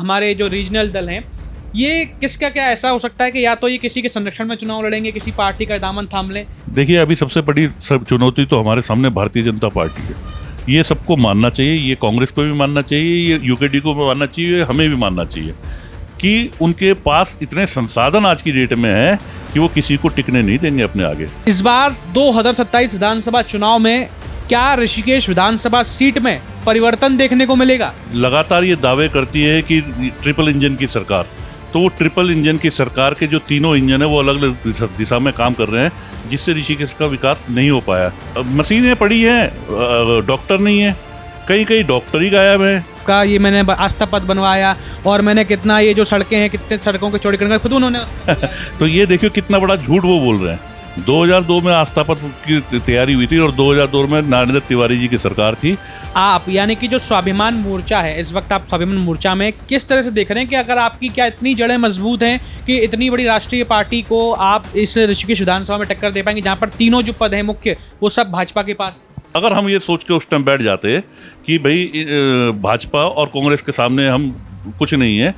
हमारे जो रीजनल दल हैं, ये किसका क्या ऐसा हो सकता है कि या तो ये किसी के संरक्षण में चुनाव लड़ेंगे, किसी पार्टी का दामन थाम लें? देखिए, अभी सबसे बड़ी चुनौती तो हमारे सामने भारतीय जनता पार्टी है। ये सबको मानना चाहिए, ये कांग्रेस को भी मानना चाहिए, ये यूकेडी को भी मानना चाहिए, हमें भी मानना चाहिए कि उनके पास इतने संसाधन आज की डेट में है कि वो किसी को टिकने नहीं देंगे अपने आगे। इस बार 2027 विधानसभा चुनाव में क्या ऋषिकेश विधानसभा सीट में परिवर्तन देखने को मिलेगा? लगातार ये दावे करती है कि ट्रिपल इंजन की सरकार, तो वो ट्रिपल इंजन की सरकार के जो तीनों इंजन है वो अलग अलग दिशा में काम कर रहे हैं, जिससे ऋषिकेश का विकास नहीं हो पाया। मशीनें पड़ी हैं, डॉक्टर नहीं है, कई कई डॉक्टर ही गायब है। का ये मैंने आस्था पथ बनवाया और मैंने कितना ये जो सड़कें हैं, कितने सड़कों के चौड़ीकरण खुद उन्होंने तो ये देखियो कितना बड़ा झूठ वो बोल रहे हैं। 2002 में आस्था पथ की तैयारी हुई थी और 2002 में नरेंद्र तिवारी जी की सरकार थी। आप यानी कि जो स्वाभिमान मोर्चा है, इस वक्त आप स्वाभिमान मोर्चा में किस तरह से देख रहे हैं कि अगर आपकी क्या इतनी जड़ें मजबूत हैं कि इतनी बड़ी राष्ट्रीय पार्टी को आप इस ऋषिकेश विधानसभा में टक्कर दे पाएंगे, जहां पर तीनों जो पद हैं मुख्य वो सब भाजपा के पास? अगर हम ये सोच के उस टाइम बैठ जाते कि भाई भाजपा और कांग्रेस के सामने हम कुछ नहीं है,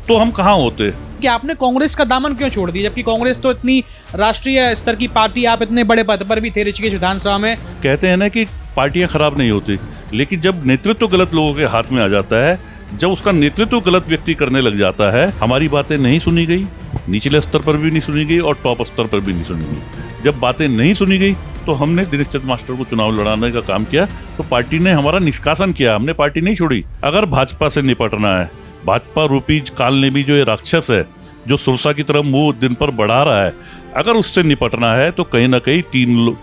तो हम कहाँ होते कि आपने कांग्रेस का दामन क्यों छोड़ दिया, जबकि कांग्रेस तो इतनी राष्ट्रीय स्तर की पार्टी, आप इतने बड़े पद पर भी थे ऋषिकेश विधानसभा में। कहते हैं ना कि पार्टियां खराब नहीं होती, लेकिन जब नेतृत्व गलत लोगों के हाथ में आ जाता है, जब उसका नेतृत्व गलत व्यक्ति करने लग जाता है, हमारी बातें नहीं सुनी गई, निचले स्तर पर भी नहीं सुनी गई और टॉप स्तर पर भी नहीं सुनी गई। जब बातें नहीं सुनी गई तो हमने दिनेश चंद्र मास्टर को चुनाव लड़ाने का काम किया, तो पार्टी ने हमारा निष्कासन किया, हमने पार्टी नहीं छोड़ी। अगर भाजपा से निपटना है, भाजपा रूपी काल ने भी जो ये राक्षस है, जो सुरसा की तरफ मुंह दिन पर बढ़ा रहा है, अगर उससे निपटना है तो कहीं ना कहीं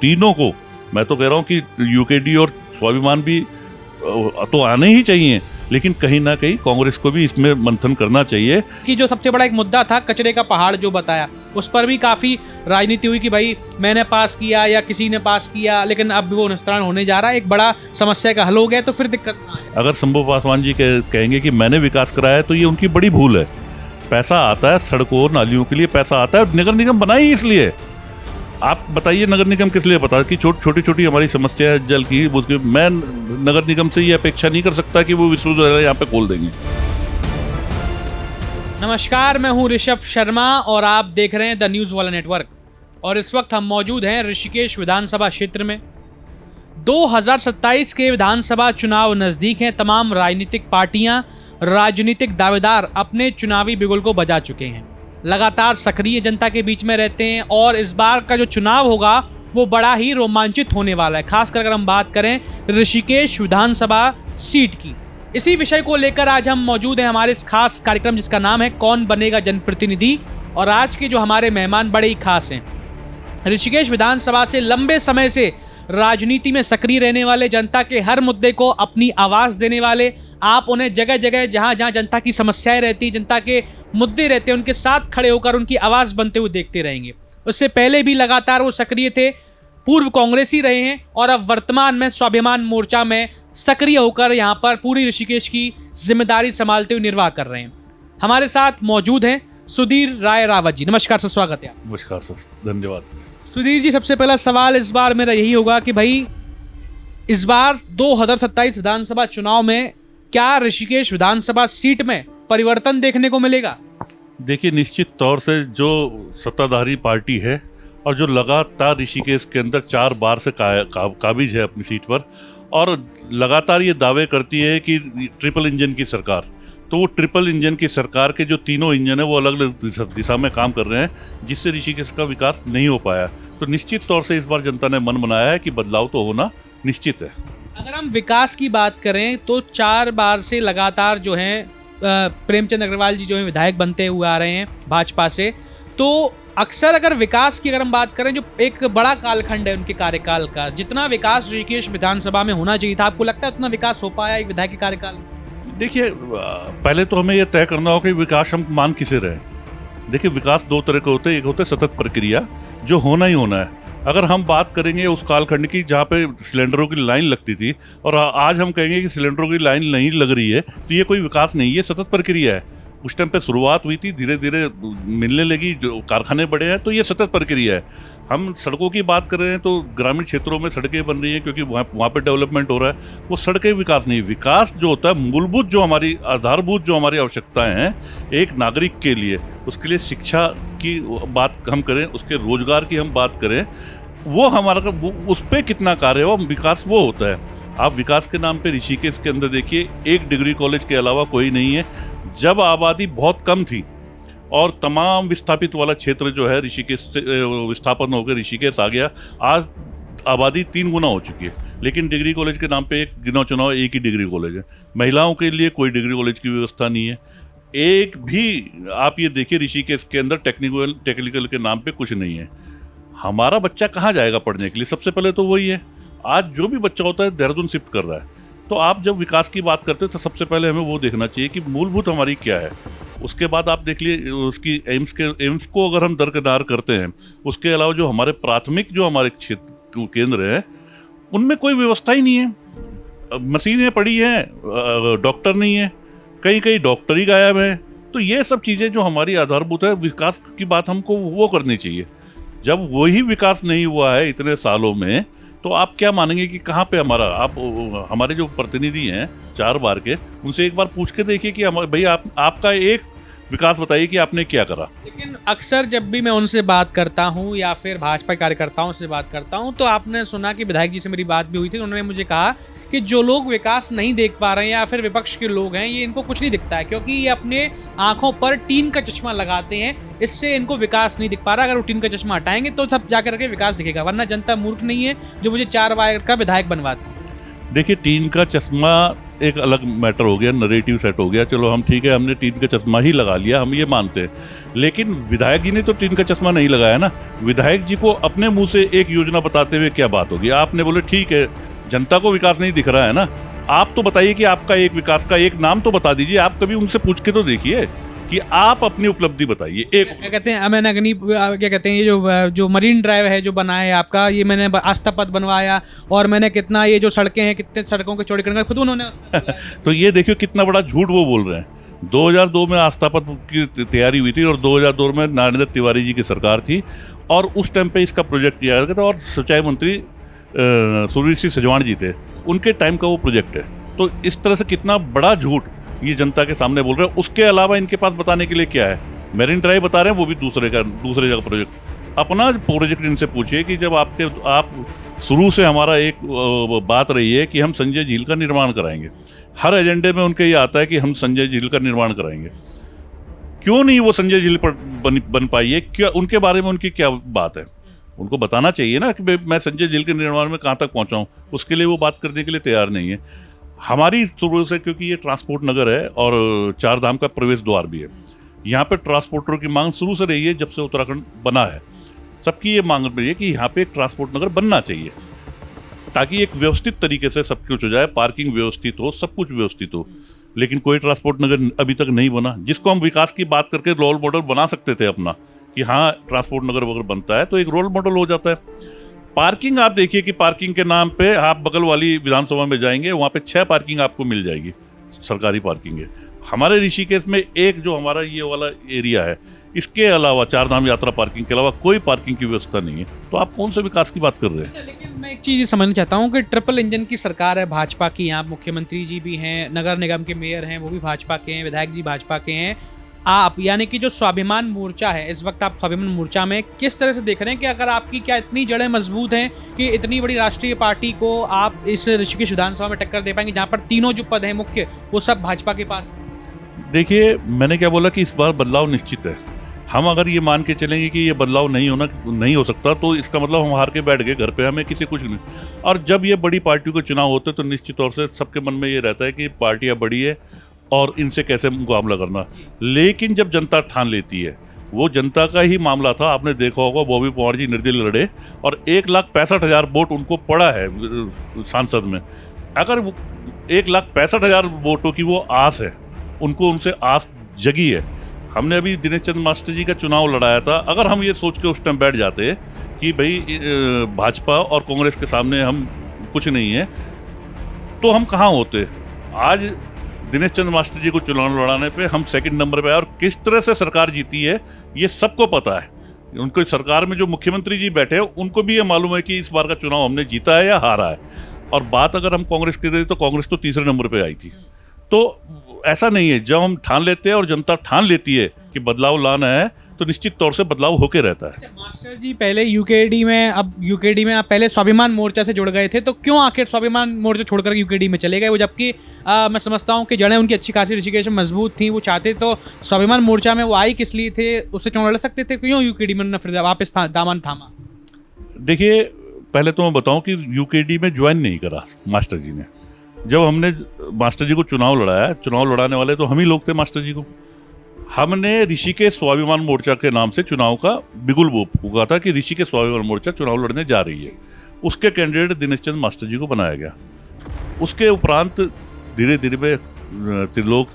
तीनों को, मैं तो कह रहा हूँ कि यूकेडी और स्वाभिमान भी तो आने ही चाहिए, लेकिन कहीं ना कहीं कांग्रेस को भी इसमें मंथन करना चाहिए। कि जो सबसे बड़ा एक मुद्दा था कचरे का पहाड़ जो बताया, उस पर भी काफी राजनीति हुई कि भाई मैंने पास किया या किसी ने पास किया, लेकिन अब वो निस्तारण होने जा रहा है, एक बड़ा समस्या का हल हो गया, तो फिर दिक्कत ना आए। अगर शंभू पासवान जी कहेंगे कि मैंने विकास कराया, तो ये उनकी बड़ी भूल है। पैसा आता है सड़कों नालियों के लिए, पैसा आता है, नगर निगम बनाई इसलिए। आप बताइए नगर निगम किस लिए बता कि छोटी छोटी हमारी समस्या है जल की, मैं नगर निगम से ये अपेक्षा नहीं कर सकता कि वो विश्वविद्यालय यहाँ पे खोल देंगे। नमस्कार, मैं हूँ ऋषभ शर्मा और आप देख रहे हैं द न्यूज़ वाला नेटवर्क। और इस वक्त हम मौजूद हैं ऋषिकेश विधानसभा क्षेत्र में। 2027 के विधानसभा चुनाव नजदीक हैं। तमाम राजनीतिक पार्टियां, राजनीतिक दावेदार अपने चुनावी बिगुल को बजा चुके हैं, लगातार सक्रिय जनता के बीच में रहते हैं और इस बार का जो चुनाव होगा वो बड़ा ही रोमांचित होने वाला है। खासकर अगर हम बात करें ऋषिकेश विधानसभा सीट की, इसी विषय को लेकर आज हम मौजूद हैं हमारे इस खास कार्यक्रम जिसका नाम है कौन बनेगा जनप्रतिनिधि। और आज के जो हमारे मेहमान बड़े ही खास हैं, ऋषिकेश विधानसभा से लंबे समय से राजनीति में सक्रिय रहने वाले, जनता के हर मुद्दे को अपनी आवाज़ देने वाले, आप उन्हें जगह जगह जहाँ जहाँ जनता की समस्याएं रहती, जनता के मुद्दे रहते हैं, उनके साथ खड़े होकर उनकी आवाज़ बनते हुए देखते रहेंगे। उससे पहले भी लगातार वो सक्रिय थे, पूर्व कांग्रेसी रहे हैं और अब वर्तमान में स्वाभिमान मोर्चा में सक्रिय होकर यहाँ पर पूरी ऋषिकेश की जिम्मेदारी संभालते हुए निर्वाह कर रहे हैं। हमारे साथ मौजूद हैं सुधीर राय रावत जी। नमस्कार सर, स्वागत है। नमस्कार सर, धन्यवाद। सुधीर जी, सबसे पहला सवाल इस बार मेरा यही होगा कि भाई इस बार 2027 विधानसभा चुनाव में क्या ऋषिकेश विधानसभा सीट में परिवर्तन देखने को मिलेगा? देखिए, निश्चित तौर से जो सत्ताधारी पार्टी है और जो लगातार ऋषिकेश के अंदर 4 बार से काबिज है अपनी सीट पर और लगातार ये दावे करती है कि ट्रिपल इंजन की सरकार, तो वो ट्रिपल इंजन की सरकार के जो तीनों इंजन है वो अलग अलग दिशा में काम कर रहे हैं, जिससे ऋषिकेश का विकास नहीं हो पाया। तो निश्चित तौर से इस बार जनता ने मन बनाया है कि बदलाव तो होना निश्चित है। अगर हम विकास की बात करें तो 4 बार से लगातार जो है प्रेमचंद अग्रवाल जी जो है विधायक बनते हुए आ रहे हैं भाजपा से, तो अक्सर अगर विकास की अगर हम बात करें, जो एक बड़ा कालखंड है उनके कार्यकाल का, जितना विकास ऋषिकेश विधानसभा में होना चाहिए था, आपको लगता है उतना विकास हो पाया एक विधायक के कार्यकाल में? देखिए, पहले तो हमें यह तय करना होगा कि विकास हम मान किसे रहे। देखिए, विकास 2 तरह के होते हैं, एक होता है सतत प्रक्रिया जो होना ही होना है। अगर हम बात करेंगे उस कालखंड की जहाँ पे सिलेंडरों की लाइन लगती थी और आज हम कहेंगे कि सिलेंडरों की लाइन नहीं लग रही है, तो ये कोई विकास नहीं, ये सतत प्रक्रिया है। उस टाइम पे शुरुआत हुई थी, धीरे धीरे मिलने लगी, जो कारखाने बढ़े हैं, तो ये सतत प्रक्रिया है। हम सड़कों की बात कर रहे हैं तो ग्रामीण क्षेत्रों में सड़कें बन रही हैं क्योंकि वहाँ पे डेवलपमेंट हो रहा है। वो सड़कें विकास नहीं, विकास जो होता है मूलभूत, जो हमारी आधारभूत जो हमारी आवश्यकताएं हैं एक नागरिक के लिए, उसके लिए शिक्षा की बात हम करें, उसके रोजगार की हम बात करें, वो हमारा उस पर कितना कार्य हो, विकास वो होता है। आप विकास के नाम पे ऋषिकेश के अंदर देखिए, एक डिग्री कॉलेज के अलावा कोई नहीं है। जब आबादी बहुत कम थी और तमाम विस्थापित वाला क्षेत्र जो है ऋषिकेश से विस्थापन होकर ऋषिकेश आ गया, आज आबादी 3 गुना हो चुकी है, लेकिन डिग्री कॉलेज के नाम पे एक गिना चुनाव एक ही डिग्री कॉलेज है। महिलाओं के लिए कोई डिग्री कॉलेज की व्यवस्था नहीं है, एक भी। आप ये देखिए ऋषिकेश के अंदर टेक्निकल के नाम पे कुछ नहीं है। हमारा बच्चा कहाँ जाएगा पढ़ने के लिए? सबसे पहले तो वही है। आज जो भी बच्चा होता है देहरादून शिफ्ट कर रहा है। तो आप जब विकास की बात करते हो तो सबसे पहले हमें वो देखना चाहिए कि मूलभूत हमारी क्या है। उसके बाद आप देख लिए उसकी एम्स को अगर हम दरकिनार करते हैं, उसके अलावा जो हमारे प्राथमिक जो हमारे क्षेत्र केंद्र हैं उनमें कोई व्यवस्था ही नहीं है। मशीनें पड़ी हैं, डॉक्टर नहीं है, कहीं कहीं डॉक्टर ही गायब है। तो ये सब चीज़ें जो हमारी आधारभूत है, विकास की बात हमको वो करनी चाहिए। जब वही विकास नहीं हुआ है इतने सालों में, तो आप क्या मानेंगे कि कहाँ पे हमारा, आप हमारे जो प्रतिनिधि हैं 4 बार के, उनसे एक बार पूछ के देखिए कि भाई आपका एक विकास बताइए कि आपने क्या करा। लेकिन अक्सर जब भी मैं उनसे बात करता हूं या फिर भाजपा कार्यकर्ताओं से बात करता हूं तो आपने सुना कि विधायक जी से मेरी बात भी हुई थी, उन्होंने मुझे कहा कि जो लोग विकास नहीं देख पा रहे हैं या फिर विपक्ष के लोग हैं, ये इनको कुछ नहीं दिखता है क्योंकि ये अपने आंखों पर टीन का चश्मा लगाते हैं, इससे इनको विकास नहीं दिख पा रहा। अगर वो टीन का चश्मा हटाएंगे तो सब जाकर के विकास दिखेगा, वरना जनता मूर्ख नहीं है जो मुझे 4 बार का विधायक बनवाती है। देखिए, टीन का चश्मा एक अलग मैटर हो गया, नरेटिव सेट हो गया। चलो हम ठीक है, हमने टीन का चश्मा ही लगा लिया, हम ये मानते हैं। लेकिन विधायक जी ने तो टीन का चश्मा नहीं लगाया ना। विधायक जी को अपने मुंह से एक योजना बताते हुए क्या बात होगी? आपने बोले ठीक है, जनता को विकास नहीं दिख रहा है ना, आप तो बताइए कि आपका एक विकास का एक नाम तो बता दीजिए। आप कभी उनसे पूछ के तो देखिए कि आप अपनी उपलब्धि बताइए। एक क्या कहते हैं, मैंने क्या कहते हैं, ये जो मरीन ड्राइव है जो बना है आपका, ये मैंने आस्था पथ बनवाया, और मैंने कितना ये जो सड़कें हैं, कितने सड़कों के चौड़ीकरण खुद उन्होंने तो ये देखिए कितना बड़ा झूठ वो बोल रहे हैं। 2002 में आस्था पथ की तैयारी हुई थी और 2002 में नारायण तिवारी जी की सरकार थी और उस टाइम पे इसका प्रोजेक्ट किया गया था और सिंचाई मंत्री सुरवीर सिंह सजवाण जी थे, उनके टाइम का वो प्रोजेक्ट है। तो इस तरह से कितना बड़ा झूठ ये जनता के सामने बोल रहे हैं। उसके अलावा इनके पास बताने के लिए क्या है? मेरिन ड्राइव बता रहे हैं, वो भी दूसरे जगह प्रोजेक्ट। अपना प्रोजेक्ट इनसे पूछिए कि जब आप शुरू से हमारा एक बात रही है कि हम संजय झील का निर्माण कराएंगे, हर एजेंडे में उनके ये आता है कि हम संजय झील का निर्माण कराएंगे। क्यों नहीं वो संजय झील पर बन पाई है? क्या उनके बारे में उनकी क्या बात है? उनको बताना चाहिए ना कि मैं संजय झील के निर्माण में कहाँ तक पहुँचा हूँ। उसके लिए वो बात करने के लिए तैयार नहीं है। हमारी शुरू से, क्योंकि ये ट्रांसपोर्ट नगर है और 4 धाम का प्रवेश द्वार भी है, यहाँ पे ट्रांसपोर्टरों की मांग शुरू से रही है। जब से उत्तराखंड बना है, सबकी ये मांग रही है कि यहाँ पे एक ट्रांसपोर्ट नगर बनना चाहिए ताकि एक व्यवस्थित तरीके से सब कुछ हो जाए, पार्किंग व्यवस्थित हो, सब कुछ व्यवस्थित हो। लेकिन कोई ट्रांसपोर्ट नगर अभी तक नहीं बना, जिसको हम विकास की बात करके रोल मॉडल बना सकते थे अपना, कि हाँ ट्रांसपोर्ट नगर अगर बनता है तो एक रोल मॉडल हो जाता है। पार्किंग आप देखिए कि पार्किंग के नाम पे आप बगल वाली विधानसभा में जाएंगे, वहाँ पे 6 पार्किंग आपको मिल जाएगी, सरकारी पार्किंग है। हमारे ऋषिकेश में एक जो हमारा ये वाला एरिया है, इसके अलावा 4 धाम यात्रा पार्किंग के अलावा कोई पार्किंग की व्यवस्था नहीं है। तो आप कौन से विकास की बात कर रहे हैं? अच्छा, लेकिन मैं एक चीज़ समझना चाहता हूँ कि ट्रिपल इंजन की सरकार है भाजपा की, यहाँ मुख्यमंत्री जी भी हैं, नगर निगम के मेयर हैं वो भी भाजपा के हैं, विधायक जी भाजपा के हैं। आप यानी कि जो स्वाभिमान मोर्चा है, इस वक्त आप स्वाभिमान मोर्चा में किस तरह से देख रहे हैं कि अगर आपकी क्या इतनी जड़ें मजबूत हैं कि इतनी बड़ी राष्ट्रीय पार्टी को आप इस ऋषिकेश विधानसभा में टक्कर दे पाएंगे, जहां पर तीनों जो पद हैं मुख्य वो सब भाजपा के पास? देखिए, मैंने क्या बोला कि इस बार बदलाव निश्चित है। हम अगर ये मान के चलेंगे कि ये बदलाव नहीं हो सकता, तो इसका मतलब हम हार के बैठ गए घर पे, हमें किसी कुछ नहीं। और जब ये बड़ी पार्टियों के चुनाव होते हैं तो निश्चित तौर से सबके मन में ये रहता है कि पार्टियां बड़ी है और इनसे कैसे मुकाबला करना। लेकिन जब जनता ठान लेती है, वो जनता का ही मामला था। आपने देखा होगा बॉबी पवार जी निर्दलीय लड़े और 1,65,000 वोट उनको पड़ा है सांसद में। अगर 1,65,000 वोटों की वो आस है, उनको उनसे आस जगी है। हमने अभी दिनेश चंद्र मास्टर जी का चुनाव लड़ाया था। अगर हम ये सोच के उस टाइम बैठ जाते कि भाई भाजपा और कांग्रेस के सामने हम कुछ नहीं है, तो हम कहाँ होते। आज दिनेश चंद्र मास्टर जी को चुनाव लड़ाने पे हम सेकंड नंबर पे आए, और किस तरह से सरकार जीती है ये सबको पता है। उनको सरकार में जो मुख्यमंत्री जी बैठे हैं उनको भी ये मालूम है कि इस बार का चुनाव हमने जीता है या हारा है। और बात अगर हम कांग्रेस की करें तो कांग्रेस तो तीसरे नंबर पे आई थी। तो ऐसा नहीं है, जब हम ठान लेते हैं और जनता ठान लेती है कि बदलाव लाना है तो निश्चित तौर से बदलाव होके रहता है। अच्छा मास्टर जी, पहले यूकेडी में, अब यूकेडी में आप पहले स्वाभिमान मोर्चा से जुड़ गए थे, तो क्यों आखिर स्वाभिमान मोर्चा छोड़कर यूकेडी में चले गए? वो जबकि मैं समझता हूँ कि जड़ें उनकी अच्छी खासी ऋषिकेश में मजबूत थी, वो चाहते तो स्वाभिमान मोर्चा में वो आई किस लिए थे, उससे चुनाव लड़ सकते थे, क्यों यूकेडी में फिर वापस दामन थामा? देखिए, पहले तो मैं बताऊं कि यूकेडी में ज्वाइन नहीं करा मास्टर जी ने। जब हमने मास्टर जी को चुनाव लड़ाया, चुनाव लड़ाने वाले तो हम ही लोग थे मास्टर जी को। हमने ऋषिकेश स्वाभिमान मोर्चा के नाम से चुनाव का बिगुल फूका था कि ऋषिकेश स्वाभिमान मोर्चा चुनाव लड़ने जा रही है। उसके कैंडिडेट दिनेश चंद्र मास्टर जी को बनाया गया। उसके उपरांत धीरे धीरे में त्रिलोक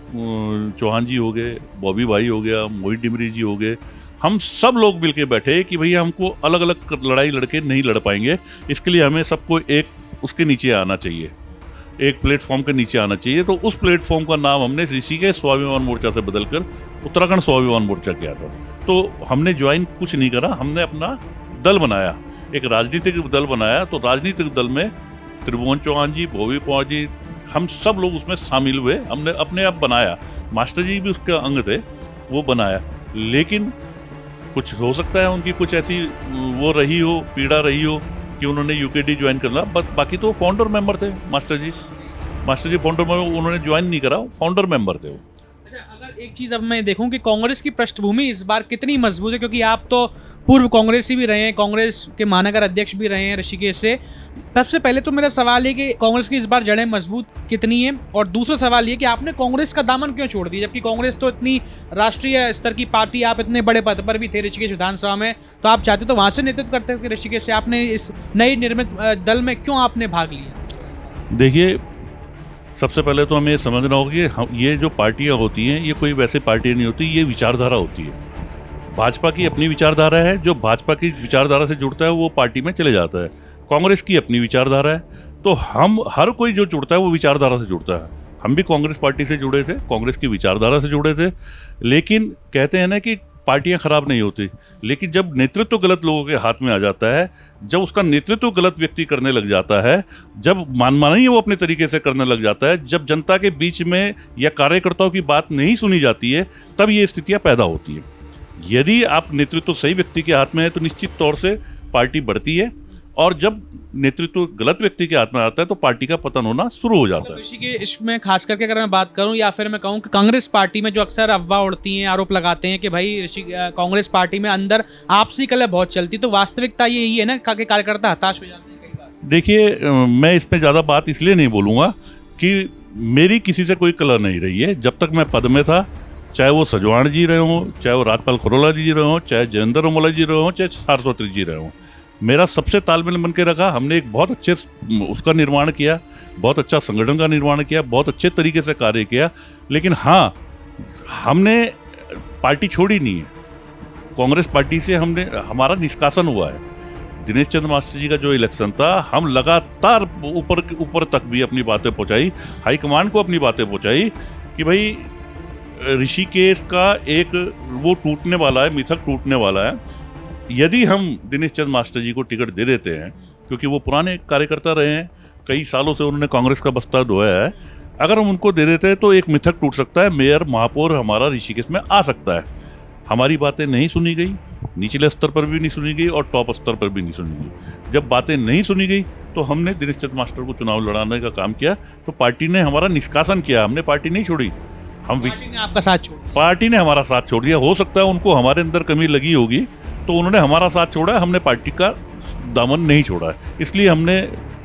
चौहान जी हो गए, बॉबी भाई हो गया, मोहित डिमरी जी हो गए। हम सब लोग मिलके बैठे कि भैया हमको अलग अलग लड़ाई लड़के नहीं लड़ पाएंगे, इसके लिए हमें सबको एक उसके नीचे आना चाहिए, एक प्लेटफॉर्म के नीचे आना चाहिए। तो उस प्लेटफॉर्म का नाम हमने ऋषिकेश स्वाभिमान मोर्चा से बदलकर उत्तराखंड स्वाभिमान मोर्चा किया था। तो हमने ज्वाइन कुछ नहीं करा, हमने अपना दल बनाया, एक राजनीतिक दल बनाया। तो राजनीतिक दल में त्रिभुवन चौहान जी, बॉबी पवार जी, हम सब लोग उसमें शामिल हुए। हमने अपने आप बनाया, मास्टर जी भी उसका अंग थे, वो बनाया। लेकिन कुछ हो सकता है उनकी कुछ ऐसी वो रही हो, पीड़ा रही हो कि उन्होंने यूकेडी ज्वाइन करना। बाकी तो फाउंडर मेंबर थे मास्टर जी फाउंडर मेंबर, उन्होंने ज्वाइन नहीं करा, फाउंडर मेंबर थे वो। अच्छा, अगर एक चीज़ अब मैं देखूं कि कांग्रेस की पृष्ठभूमि इस बार कितनी मजबूत है, क्योंकि आप तो पूर्व कांग्रेसी भी रहे हैं, कांग्रेस के महानगर अध्यक्ष भी रहे हैं ऋषिकेश से। सबसे पहले तो मेरा सवाल है कि कांग्रेस की इस बार जड़ें मजबूत कितनी हैं, और दूसरा सवाल ये कि आपने कांग्रेस का दामन क्यों छोड़ दिया, जबकि कांग्रेस तो इतनी राष्ट्रीय स्तर की पार्टी, आप इतने बड़े पद पर भी थे ऋषिकेश विधानसभा में, तो आप चाहते तो वहाँ से नेतृत्व करते थे ऋषिकेश से। आपने इस नई निर्मित दल में क्यों आपने भाग लिया? देखिए, सबसे पहले तो हमें समझना होगा कि ये जो पार्टियां होती हैं ये कोई वैसे पार्टी नहीं होती, ये विचारधारा होती है। भाजपा की अपनी विचारधारा है, जो भाजपा की विचारधारा से जुड़ता है वो पार्टी में चले जाता है। कांग्रेस की अपनी विचारधारा है, तो हम हर कोई जो जुड़ता है वो विचारधारा से जुड़ता है। हम भी कांग्रेस पार्टी से जुड़े थे, कांग्रेस की विचारधारा से जुड़े थे। लेकिन कहते हैं ना कि पार्टियां खराब नहीं होती, लेकिन जब नेतृत्व गलत लोगों के हाथ में आ जाता है, जब उसका नेतृत्व गलत व्यक्ति करने लग जाता है, जब मनमानी वो अपने तरीके से करने लग जाता है, जब जनता के बीच में या कार्यकर्ताओं की बात नहीं सुनी जाती है, तब ये स्थितियां पैदा होती है। यदि आप नेतृत्व सही व्यक्ति के हाथ में है तो निश्चित तौर से पार्टी बढ़ती है, और जब नेतृत्व गलत व्यक्ति के हाथ में आता है तो पार्टी का पतन होना शुरू हो जाता है। ऋषिकेश में खास करके अगर मैं बात करूं, या फिर मैं कहूं कि कांग्रेस पार्टी में जो अक्सर अफवाह उड़ती हैं, आरोप लगाते हैं कि भाई कांग्रेस पार्टी में अंदर आपसी कलह बहुत चलती, तो वास्तविकता ये ही है ना कि कार्यकर्ता हताश हो जाते हैं कई बार? देखिए, मैं इसमें ज़्यादा बात इसलिए नहीं बोलूँगा कि मेरी किसी से कोई कलह नहीं रही है। जब तक मैं पद में था, चाहे वो सजवाण जी रहे हों, चाहे वो राजपाल खरोला जी रहे हों, चाहे जयेंद्र उमला जी रहे हों, चाहे सारस्वती जी रहे हों, मेरा सबसे तालमेल बन के रखा। हमने एक बहुत अच्छे उसका निर्माण किया, बहुत अच्छा संगठन का निर्माण किया, बहुत अच्छे तरीके से कार्य किया। लेकिन हाँ, हमने पार्टी छोड़ी नहीं है। कांग्रेस पार्टी से हमारा निष्कासन हुआ है। दिनेश चंद्र मास्टर जी का जो इलेक्शन था, हम लगातार ऊपर तक भी अपनी बातें पहुंचाई, हाईकमान को अपनी बातें पहुंचाई कि भाई ऋषिकेश का एक वो टूटने वाला है, मिथक टूटने वाला है। यदि हम दिनेश चंद्र मास्टर जी को टिकट दे देते हैं, क्योंकि वो पुराने कार्यकर्ता रहे हैं, कई सालों से उन्होंने कांग्रेस का बस्ता धोया है, अगर हम उनको दे देते हैं तो एक मिथक टूट सकता है, मेयर महापौर हमारा ऋषिकेश में आ सकता है। हमारी बातें नहीं सुनी गई, निचले स्तर पर भी नहीं सुनी गई और टॉप स्तर पर भी नहीं सुनी गई। जब बातें नहीं सुनी गई तो हमने दिनेश चंद्र मास्टर को चुनाव लड़ाने का काम किया, तो पार्टी ने हमारा निष्कासन किया। हमने पार्टी नहीं छोड़ी, पार्टी ने आपका साथ छोड़ दिया। पार्टी ने हमारा साथ छोड़ दिया। हो सकता है उनको हमारे अंदर कमी लगी होगी, तो उन्होंने हमारा साथ छोड़ा, हमने पार्टी का दामन नहीं छोड़ा है, इसलिए हमने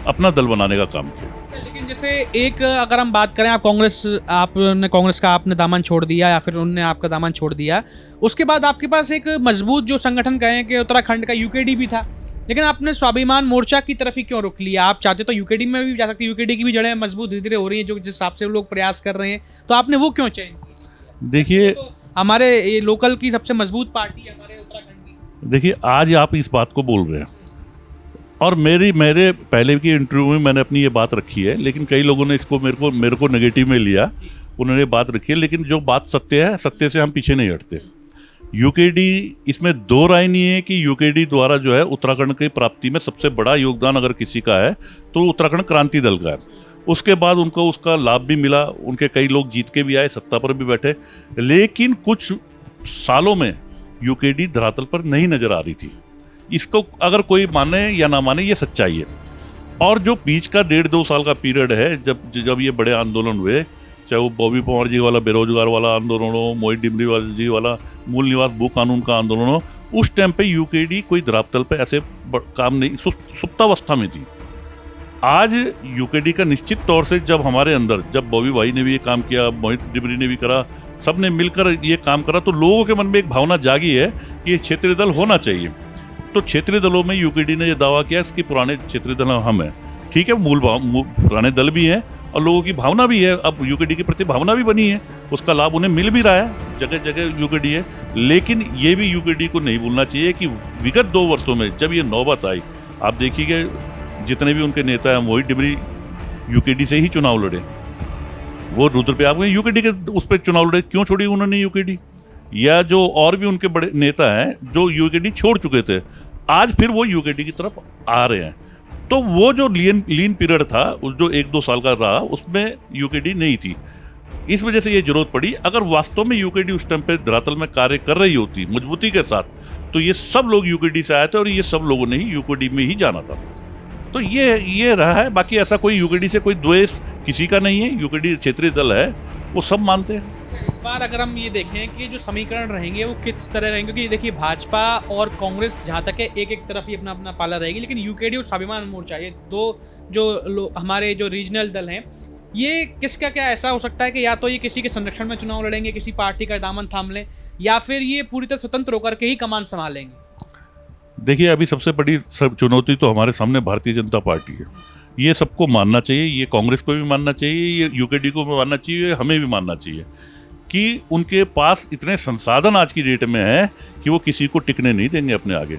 अपना दल बनाने का काम किया। लेकिन जैसे एक अगर हम बात करें, आपने कांग्रेस का आपने दामन छोड़ दिया या फिर उन्होंने आपका दामन छोड़ दिया, उसके बाद आपके पास एक मजबूत जो संगठन कहें कि उत्तराखंड का यूकेडी भी था, लेकिन आपने स्वाभिमान मोर्चा की तरफ ही क्यों रुख लिया? आप चाहते तो यूकेडी में भी जा सकते, यूकेडी की भी जड़ें मजबूत धीरे धीरे हो रही हैं, जो जिस हिसाब से लोग प्रयास कर रहे हैं, तो आपने वो क्यों चयन किया? देखिए, तो हमारे ये लोकल की सबसे मजबूत पार्टी है हमारे उत्तराखंड की। देखिए, आज आप इस बात को बोल रहे हैं और मेरे पहले की इंटरव्यू में मैंने अपनी ये बात रखी है, लेकिन कई लोगों ने इसको मेरे को नेगेटिव में लिया। उन्होंने बात रखी है, लेकिन जो बात सत्य है, सत्य से हम पीछे नहीं हटते। यूकेडी, इसमें दो राय नहीं है कि यूकेडी द्वारा जो है उत्तराखंड की प्राप्ति में सबसे बड़ा योगदान अगर किसी का है तो उत्तराखंड क्रांति दल का है। उसके बाद उनको उसका लाभ भी मिला, उनके कई लोग जीत के भी आए, सत्ता पर भी बैठे, लेकिन कुछ सालों में यूकेडी धरातल पर नहीं नजर आ रही थी। इसको अगर कोई माने या ना माने, ये सच्चाई है। और जो बीच का 1.5-2 साल का पीरियड है, जब ये बड़े आंदोलन हुए, चाहे वो बॉबी पवार जी वाला बेरोजगार वाला आंदोलन हो, मोहित डिमरी जी वाला मूल निवास भू कानून का आंदोलन हो, उस टाइम पे यूकेडी कोई धरातल पे ऐसे काम नहीं, सुप्तावस्था में थी। आज यूकेडी का निश्चित तौर से जब हमारे अंदर, जब बॉबी भाई ने भी ये काम किया, मोहित डिमरी ने भी करा, सब ने मिलकर ये काम करा, तो लोगों के मन में एक भावना जागी है कि ये क्षेत्रीय दल होना चाहिए। तो क्षेत्रीय दलों में यूकेडी ने ये दावा किया इसके पुराने क्षेत्रीय दल हम हैं। ठीक है, मूल पुराने दल भी हैं और लोगों की भावना भी है, अब यूकेडी के प्रति भावना भी बनी है, उसका लाभ उन्हें मिल भी रहा है, जगह जगह यूकेडी है। लेकिन ये भी यूकेडी को नहीं भूलना चाहिए कि विगत 2 वर्षों में जब ये नौबत आई, आप देखिए जितने भी उनके नेता हैं, मोहित डिमरी यूकेडी से ही चुनाव लड़े, वो रुद्रप्रयाग में यूकेडी के उस पर चुनाव लड़े। क्यों छोड़ी उन्होंने यूकेडी? या जो और भी उनके बड़े नेता हैं जो यूकेडी छोड़ चुके थे, आज फिर वो यूकेडी की तरफ आ रहे हैं। तो वो जो लीन पीरियड था, उस जो 1-2 साल का रहा, उसमें यूकेडी नहीं थी, इस वजह से ये जरूरत पड़ी। अगर वास्तव में यूकेडी उस टाइम पे धरातल में कार्य कर रही होती मजबूती के साथ, तो ये सब लोग यूकेडी से आए थे और ये सब लोगों ने ही यूकेडी में ही जाना था। तो ये रहा है। बाकी ऐसा कोई यूकेडी से कोई द्वेष किसी का नहीं है, यूकेडी क्षेत्रीय दल है, वो सब मानते हैं। इस बार अगर हम ये देखें कि जो समीकरण रहेंगे वो किस तरह रहेंगे, क्योंकि देखिए भाजपा और कांग्रेस जहाँ तक है एक तरफ ही अपना अपना पाला रहेगी, लेकिन यूकेडी और स्वाभिमान मोर्चा, ये दो जो हमारे जो रीजनल दल हैं, ये किसका क्या ऐसा हो सकता है कि या तो ये किसी के संरक्षण में चुनाव लड़ेंगे, किसी पार्टी का दामन थाम लें, या फिर ये पूरी तरह स्वतंत्र होकर के ही कमान संभालेंगे? देखिए, अभी सबसे बड़ी चुनौती तो हमारे सामने भारतीय जनता पार्टी है। ये सबको मानना चाहिए, ये कांग्रेस को भी मानना चाहिए, ये यूकेडी को भी मानना चाहिए, हमें भी मानना चाहिए कि उनके पास इतने संसाधन आज की डेट में है कि वो किसी को टिकने नहीं देंगे अपने आगे।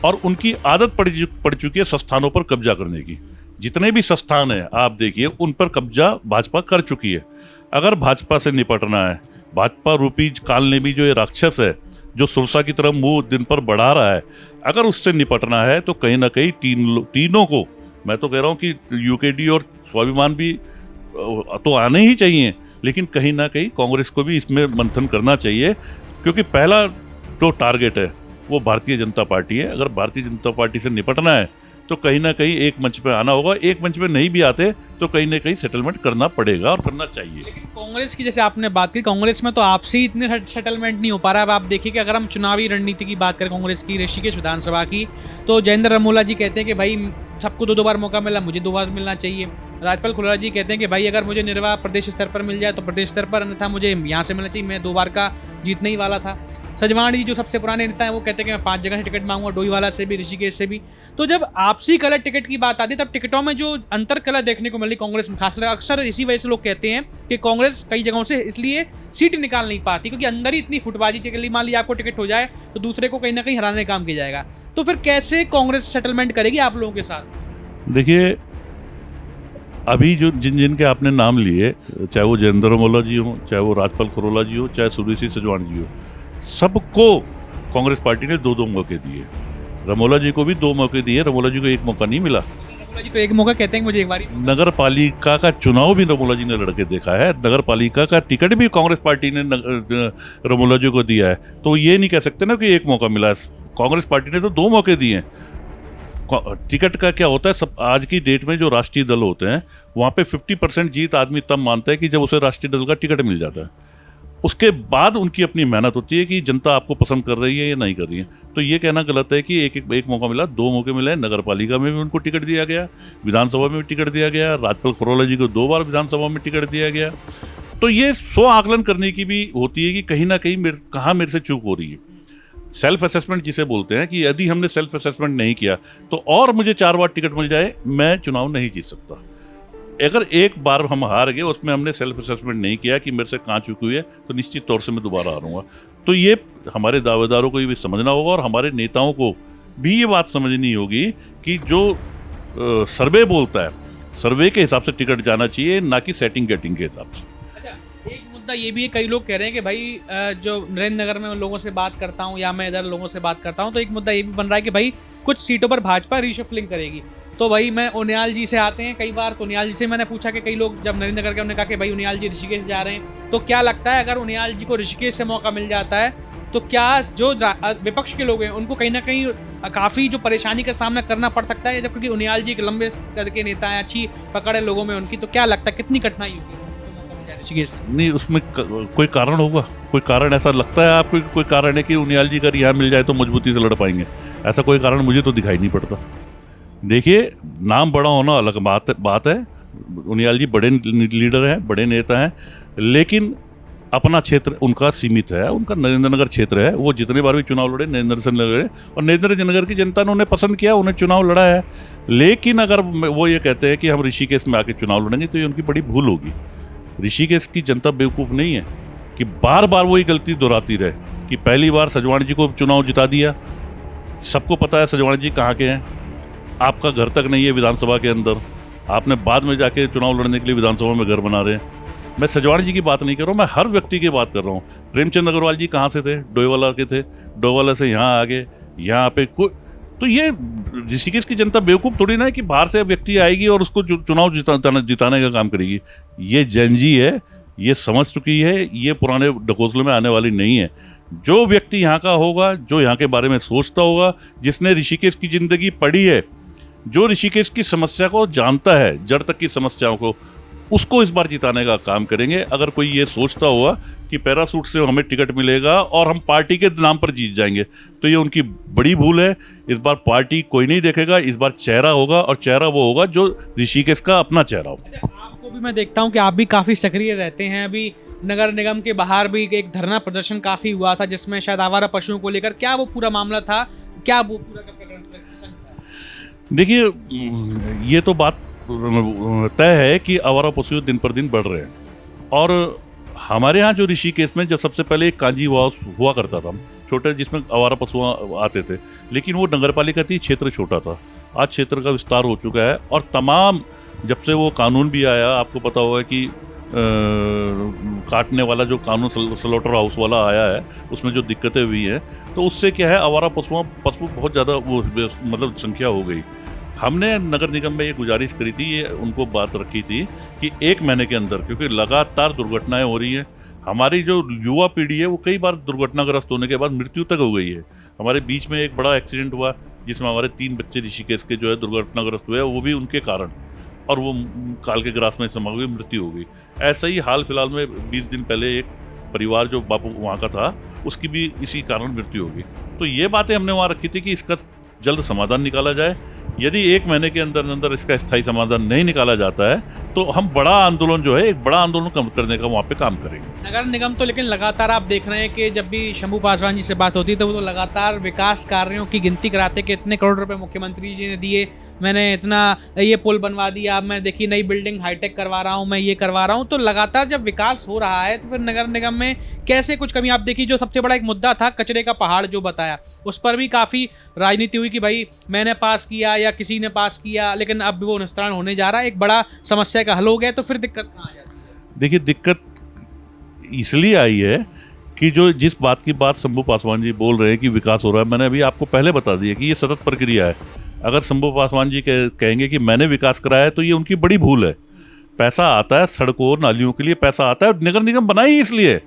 और उनकी आदत पड़ चुकी है संस्थानों पर कब्जा करने की। जितने भी संस्थान हैं आप देखिए, उन पर कब्जा भाजपा कर चुकी है। अगर भाजपा से निपटना है, भाजपा रूपी कालनेमी जो ये राक्षस है, जो सुरसा की तरफ मुंह दिन पर बढ़ा रहा है, अगर उससे निपटना है तो कहीं ना कहीं तीनों को, मैं तो कह रहा हूँ कि यूकेडी और स्वाभिमान भी तो आने ही चाहिए, लेकिन कहीं ना कहीं कांग्रेस को भी इसमें मंथन करना चाहिए, क्योंकि पहला जो टारगेट है वो भारतीय जनता पार्टी है। अगर भारतीय जनता पार्टी से निपटना है तो कहीं ना कहीं एक मंच पे आना होगा। एक मंच पे नहीं भी आते तो कहीं ना कहीं सेटलमेंट करना पड़ेगा और करना चाहिए। लेकिन कांग्रेस की जैसे आपने बात की, कांग्रेस में तो आपसी इतने सेटलमेंट नहीं हो पा रहा है। अब आप देखिए कि अगर हम चुनावी रणनीति की बात करें कांग्रेस की, ऋषिकेश विधानसभा की, तो जयेंद्र रमोला जी कहते हैं कि भाई सबको 2 बार मौका मिला, मुझे 2 बार मिलना चाहिए। राजपाल खुराना जी कहते हैं कि भाई अगर मुझे निर्वाह प्रदेश स्तर पर मिल जाए तो प्रदेश स्तर पर, अन्यथा मुझे यहाँ से मिलना चाहिए, मैं 2 बार का जीतने ही वाला था। सजवाणी जी जो सबसे पुराने नेता हैं वो कहते हैं कि मैं 5 जगह से टिकट मांगूंगा, डोईवाला से भी, ऋषिकेश से भी। तो जब आपसी कलर टिकट की बात आती है तब टिकटों में जो अंतर कलर देखने को मिली कांग्रेस में, खासकर अक्सर इसी वजह से लोग कहते हैं कि कांग्रेस कई जगहों से इसलिए सीट निकाल नहीं पाती, क्योंकि अंदर ही इतनी फुटबाजी चली। मान लिया आपको टिकट हो जाए तो दूसरे को कहीं ना कहीं हराने का काम किया जाएगा। तो फिर कैसे कांग्रेस सेटलमेंट करेगी आप लोगों के साथ? देखिए, अभी जो जिनके आपने नाम लिए, चाहे वो जयेंद्र रमोला जी हो, चाहे वो राजपाल खुरोला जी हो, चाहे सुरेश सजवाणी जी हो, सबको कांग्रेस पार्टी ने 2 मौके दिए। रमोला जी को भी 2 मौके दिए, रमोला जी को 1 मौका नहीं मिला। रमोला जी तो 1 मौका कहते हैं, मुझे एक बार। नगर पालिका का चुनाव भी रमोला जी ने लड़के देखा है, नगर पालिका का टिकट भी कांग्रेस पार्टी ने रमोला जी को दिया है। तो ये नहीं कह सकते ना कि 1 मौका मिला। कांग्रेस पार्टी ने तो 2 मौके दिए हैं। टिकट का क्या होता है, सब आज की डेट में जो राष्ट्रीय दल होते हैं वहाँ पे 50% जीत आदमी तब मानता है कि जब उसे राष्ट्रीय दल का टिकट मिल जाता है। उसके बाद उनकी अपनी मेहनत होती है कि जनता आपको पसंद कर रही है या नहीं कर रही है। तो ये कहना गलत है कि एक मौका मिला, 2 मौके मिले। नगर पालिका में भी उनको टिकट दिया गया, विधानसभा में भी टिकट दिया गया, राजपाल खुरोला जी को 2 बार विधानसभा में टिकट दिया गया। तो ये आकलन करने की भी होती है कि कहीं ना कहीं कहाँ मेरे से चूक हो रही है। सेल्फ असेसमेंट जिसे बोलते हैं कि यदि हमने सेल्फ असेसमेंट नहीं किया तो और मुझे 4 बार टिकट मिल जाए, मैं चुनाव नहीं जीत सकता। अगर एक बार हम हार गए, उसमें हमने सेल्फ असेसमेंट नहीं किया कि मेरे से कहाँ चूकी हुई है, तो निश्चित तौर से मैं दोबारा हारूंगा। तो ये हमारे दावेदारों को ये भी समझना होगा और हमारे नेताओं को भी ये बात समझनी होगी कि जो सर्वे बोलता है, सर्वे के हिसाब से टिकट जाना चाहिए, ना कि सेटिंग गेटिंग के हिसाब से। अच्छा, एक मुद्दा ये भी है, कई लोग कह रहे हैं कि भाई जो नरेंद्र नगर में लोगों से बात करता हूँ या मैं इधर लोगों से बात करता हूँ, तो एक मुद्दा ये भी बन रहा है कि भाई कुछ सीटों पर भाजपा रीशफलिंग करेगी। तो भाई मैं उनियाल जी से आते हैं कई बार, तो उनियाल जी से मैंने पूछा कि कई लोग जब नरेंद्र नगर के, उन्होंने कहा कि भाई उनियाल जी ऋषिकेश जा रहे हैं, तो क्या लगता है अगर उनियाल जी को ऋषिकेश से मौका मिल जाता है तो क्या जो विपक्ष के लोग हैं उनको कहीं ना कहीं काफ़ी जो परेशानी का सामना करना पड़ सकता है, जब क्योंकि उनियाल जी एक लंबे कद के नेता हैं, अच्छी पकड़ है लोगों में उनकी, तो क्या लगता है कितनी कठिनाई होगी ऋषिकेश? नहीं, उसमें कोई कारण होगा, कोई कारण ऐसा लगता है आपको, कोई कारण है कि उनियाल जी अगर यहाँ मिल जाए तो मजबूती से लड़ पाएंगे? ऐसा कोई कारण मुझे तो दिखाई नहीं पड़ता। देखिए, नाम बड़ा होना अलग बात है। उनियाल जी बड़े लीडर हैं, बड़े नेता हैं, लेकिन अपना क्षेत्र उनका सीमित है, उनका नरेंद्र नगर क्षेत्र है। वो जितने बार भी चुनाव लड़े नरेंद्र से लड़े, और नरेंद्र नगर की जनता ने उन्हें पसंद किया, उन्हें चुनाव लड़ा है। लेकिन अगर वो ये कहते हैं कि हम ऋषिकेश में आके चुनाव लड़ेंगे तो ये उनकी बड़ी भूल होगी। ऋषिकेश की जनता बेवकूफ़ नहीं है कि बार बार वही गलती दोहराती रहे कि पहली बार सजवाणी जी को चुनाव जिता दिया, सबको पता है सजवाणी जी कहाँ के हैं, आपका घर तक नहीं है विधानसभा के अंदर, आपने बाद में जाके चुनाव लड़ने के लिए विधानसभा में घर बना रहे हैं। मैं सजवाणी जी की बात नहीं कर रहा हूँ, मैं हर व्यक्ति की बात कर रहा हूँ। प्रेमचंद अग्रवाल जी कहाँ से थे? डोईवाला के थे, डोईवाला से यहाँ आ गए, यहाँ पे कोई, तो ये ऋषिकेश की जनता बेवकूफ़ थोड़ी ना है कि बाहर से व्यक्ति आएगी और उसको चुनाव जिताने का काम करेगी। ये जैनजी है, ये समझ चुकी है, ये पुराने ढकोसले में आने वाली नहीं है। जो व्यक्ति यहाँ का होगा, जो यहाँ के बारे में सोचता होगा, जिसने ऋषिकेश की जिंदगी पढ़ी है, जो ऋषिकेश की समस्या को जानता है, जड़ तक की समस्याओं को, उसको इस बार जिताने का काम करेंगे। अगर कोई ये सोचता हुआ कि पैरासूट से हमें टिकट मिलेगा और हम पार्टी के नाम पर जीत जाएंगे, तो ये उनकी बड़ी भूल है। इस बार पार्टी कोई नहीं देखेगा, इस बार चेहरा होगा, और चेहरा वो होगा जो ऋषिकेश का अपना चेहरा हो। अच्छा, आपको भी मैं देखता हूँ कि आप भी काफ़ी सक्रिय रहते हैं। अभी नगर निगम के बाहर भी एक धरना प्रदर्शन काफ़ी हुआ था, जिसमें शायद आवारा पशुओं को लेकर, क्या वो पूरा मामला था, क्या वो पूरा का प्रकरण था? देखिए, ये तो बात तय है कि आवारा पशु दिन पर दिन बढ़ रहे हैं। और हमारे यहाँ जो ऋषिकेश में जब सबसे पहले एक कांजी हुआ करता था छोटे, जिसमें आवारा पशु आते थे, लेकिन वो नगर पालिका थी, क्षेत्र छोटा था। आज क्षेत्र का विस्तार हो चुका है, और तमाम जब से वो कानून भी आया, आपको पता होगा कि काटने वाला जो कानून स्लॉटर हाउस वाला आया है, उसमें जो दिक्कतें हुई हैं, तो उससे क्या है, आवारा पशु बहुत ज़्यादा वो मतलब संख्या हो गई। हमने नगर निगम में ये गुजारिश करी थी, ये उनको बात रखी थी कि 1 महीने के अंदर, क्योंकि लगातार दुर्घटनाएं हो रही हैं, हमारी जो युवा पीढ़ी है वो कई बार दुर्घटनाग्रस्त होने के बाद मृत्यु तक हो गई है। हमारे बीच में एक बड़ा एक्सीडेंट हुआ जिसमें हमारे 3 बच्चे ऋषिकेश के जो है दुर्घटनाग्रस्त हुए, वो भी उनके कारण, और वो काल के ग्रास में समा गई, मृत्यु हो गई। ऐसा ही हाल फिलहाल में 20 दिन पहले एक परिवार जो बापू वहाँ का था, उसकी भी इसी कारण मृत्यु हो गई। तो ये बातें हमने वहाँ रखी थी कि इसका जल्द समाधान निकाला जाए। यदि 1 महीने के अंदर अंदर इसका स्थायी समाधान नहीं निकाला जाता है तो हम बड़ा आंदोलन जो है, एक बड़ा आंदोलन करने का वहाँ पे काम करेंगे। नगर निगम तो लेकिन लगातार आप देख रहे हैं कि जब भी शंभू पासवान जी से बात होती है तो वो तो लगातार विकास कार्यों की गिनती कराते कि इतने करोड़ रुपए मुख्यमंत्री जी ने दिए, मैंने इतना ये पुल बनवा दिया, मैं देखिए नई बिल्डिंग हाईटेक करवा रहा हूँ, मैं ये करवा रहा हूँ। तो लगातार जब विकास हो रहा है तो फिर नगर निगम में कैसे कुछ कमी? आप देखिए, जो सबसे बड़ा एक मुद्दा था कचरे का पहाड़ जो बताया, उस पर भी काफ़ी राजनीति हुई कि भाई मैंने पास किया या किसी ने पास किया, लेकिन अब वो निस्तारण होने जा रहा है, एक बड़ा समस्या का हल हो गया, तो फिर दिक्कत कहाँ आ जाती है? देखिए, दिक्कत इसलिए आई है कि जो जिस बात की बात शंभू पासवान जी बोल रहे हैं कि विकास हो रहा है, मैंने अभी आपको पहले बता दिया कि ये सतत प्रक्रिया है। अगर शंभू पासवान जी कहेंगे कि मैंने विकास कराया है तो ये उनकी बड़ी भूल है। पैसा आता है सड़कों नालियों के लिए, पैसा आता है, नगर निगम बना ही इसलिए।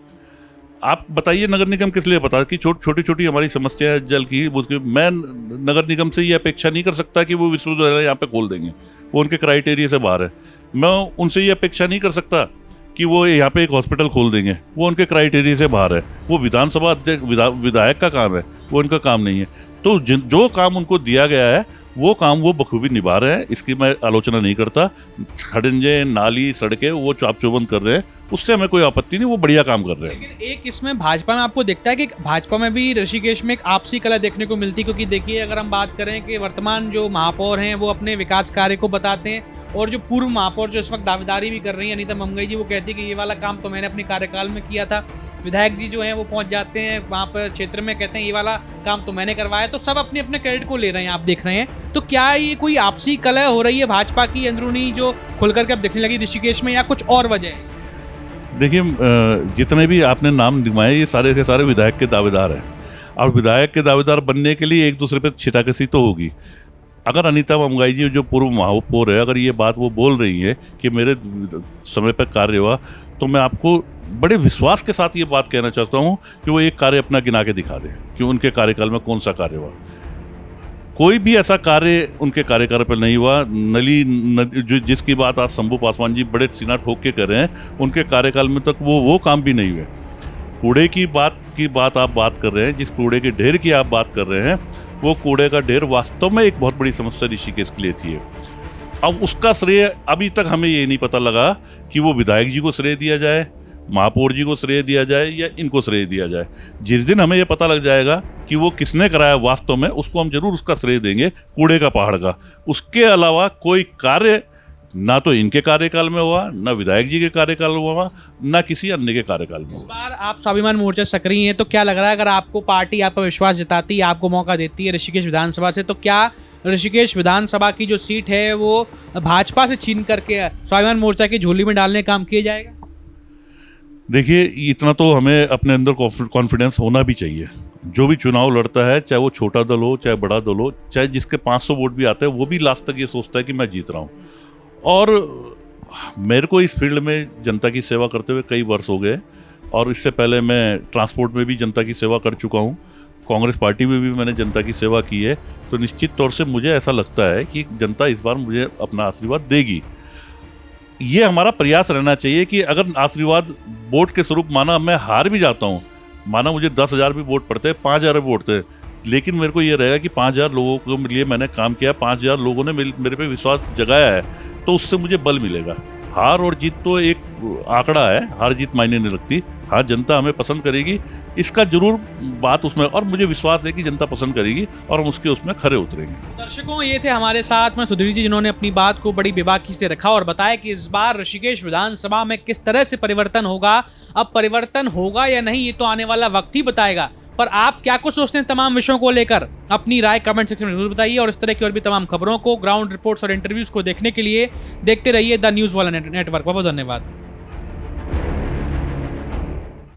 आप बताइए नगर निगम किस लिए बता कि छोटी छोटी हमारी समस्या है जल की, मैं नगर निगम से ये अपेक्षा नहीं कर सकता कि वो विश्वविद्यालय यहाँ पे खोल देंगे, वो उनके क्राइटेरिया से बाहर है। मैं उनसे ये अपेक्षा नहीं कर सकता कि वो यहाँ पे एक हॉस्पिटल खोल देंगे, वो उनके क्राइटेरिया से बाहर है। वो विधानसभा अध्यक्ष विधायक का काम है, वो उनका काम नहीं है। तो जो काम उनको दिया गया है वो काम वो बखूबी निभा रहे हैं, इसकी मैं आलोचना नहीं करता। खड़ंजे नाली सड़कें वो चाप चौबंद कर रहे हैं, उससे हमें कोई आपत्ति नहीं, वो बढ़िया काम कर रहे हैं। लेकिन एक इसमें भाजपा में आपको दिखता है कि भाजपा में भी ऋषिकेश में एक आपसी कला देखने को मिलती है, क्योंकि देखिए अगर हम बात करें कि वर्तमान जो महापौर हैं वो अपने विकास कार्य को बताते हैं, और जो पूर्व महापौर जो इस वक्त दावेदारी भी कर रही है अनीता मंगई जी, वो कहती है कि ये वाला काम तो मैंने अपने कार्यकाल में किया था। विधायक जी जो हैं वो पहुंच जाते हैं वहाँ पर क्षेत्र में, कहते हैं ये वाला काम तो मैंने करवाया। तो सब अपने अपने क्रेडिट को ले रहे हैं, आप देख रहे हैं। तो क्या ये कोई आपसी कलह हो रही है भाजपा की अंदरूनी जो खुल करके अब दिखने लगी ऋषिकेश में, या कुछ और वजह है? देखिए जितने भी आपने नाम गिनवाए ये सारे के सारे विधायक के दावेदार हैं और विधायक के दावेदार बनने के लिए एक दूसरे पे छिटाकसी तो होगी। अगर अनीता मंगाई जी जो पूर्व महापौर है, अगर ये बात वो बोल रही है कि मेरे समय पर कार्य हुआ, तो मैं आपको बड़े विश्वास के साथ ये बात कहना चाहता हूँ कि वो एक कार्य अपना गिना के दिखा दें कि उनके कार्यकाल में कौन सा कार्य हुआ। कोई भी ऐसा कार्य उनके कार्यकाल पर नहीं हुआ। जो जिसकी बात आज शंभू पासवान जी बड़े सीना ठोक के कर रहे हैं, उनके कार्यकाल में तक वो काम भी नहीं हुए। कूड़े की बात आप बात कर रहे हैं, जिस कूड़े के ढेर की आप बात कर रहे हैं, वो कूड़े का ढेर वास्तव में एक बहुत बड़ी समस्या ऋषिकेश के लिए थी। अब उसका श्रेय अभी तक हमें ये नहीं पता लगा कि वो विधायक जी को श्रेय दिया जाए, महापौर जी को श्रेय दिया जाए या इनको श्रेय दिया जाए। जिस दिन हमें ये पता लग जाएगा कि वो किसने कराया वास्तव में, उसको हम जरूर उसका श्रेय देंगे, कूड़े का पहाड़ का। उसके अलावा कोई कार्य ना तो इनके कार्यकाल में हुआ, ना विधायक जी के कार्यकाल में हुआ, ना किसी अन्य के कार्यकाल में इस हुआ। बार आप स्वाभिमान मोर्चा सक्रिय हैं, तो क्या लग रहा है अगर आपको पार्टी आप पर विश्वास जताती है, आपको मौका देती है ऋषिकेश विधानसभा से, तो क्या ऋषिकेश विधानसभा की जो सीट है वो भाजपा से छीन करके स्वाभिमान मोर्चा की झोली में डालने का काम किया जाएगा? देखिए इतना तो हमें अपने अंदर कॉन्फिडेंस होना भी चाहिए। जो भी चुनाव लड़ता है, चाहे वो छोटा दल हो चाहे बड़ा दल हो, चाहे जिसके 500 वोट भी आते हैं, वो भी लास्ट तक ये सोचता है कि मैं जीत रहा हूँ। और मेरे को इस फील्ड में जनता की सेवा करते हुए कई वर्ष हो गए और इससे पहले मैं ट्रांसपोर्ट में भी जनता की सेवा कर चुका हूँ, कांग्रेस पार्टी में भी मैंने जनता की सेवा की है। तो निश्चित तौर से मुझे ऐसा लगता है कि जनता इस बार मुझे अपना आशीर्वाद देगी। ये हमारा प्रयास रहना चाहिए कि अगर आशीर्वाद वोट के स्वरूप, माना मैं हार भी जाता हूँ, माना मुझे 10,000 भी वोट पड़ते हैं, 5,000 वोट थे, लेकिन मेरे को ये रहेगा कि 5,000 लोगों के लिए मैंने काम किया, 5,000 लोगों ने मेरे पे विश्वास जगाया है, तो उससे मुझे बल मिलेगा। हार और जीत तो एक आंकड़ा है, हार जीत मायने नहीं रखती। हाँ, जनता हमें पसंद करेगी, इसका जरूर बात उसमें, और मुझे विश्वास है कि जनता पसंद करेगी और हम उसके उसमें खरे उतरेंगे। दर्शकों, ये थे हमारे साथ में सुधीर जी, जिन्होंने अपनी बात को बड़ी बेबाकी से रखा और बताया कि इस बार ऋषिकेश विधानसभा में किस तरह से परिवर्तन होगा। अब परिवर्तन होगा या नहीं ये तो आने वाला वक्त ही बताएगा, पर आप क्या कुछ सोचते हैं तमाम विषयों को लेकर, अपनी राय कमेंट सेक्शन में जरूर बताइए। और इस तरह की और भी तमाम खबरों को, ग्राउंड रिपोर्ट्स और इंटरव्यूज को देखने के लिए देखते रहिए द न्यूज़ वाला नेटवर्क। बहुत धन्यवाद।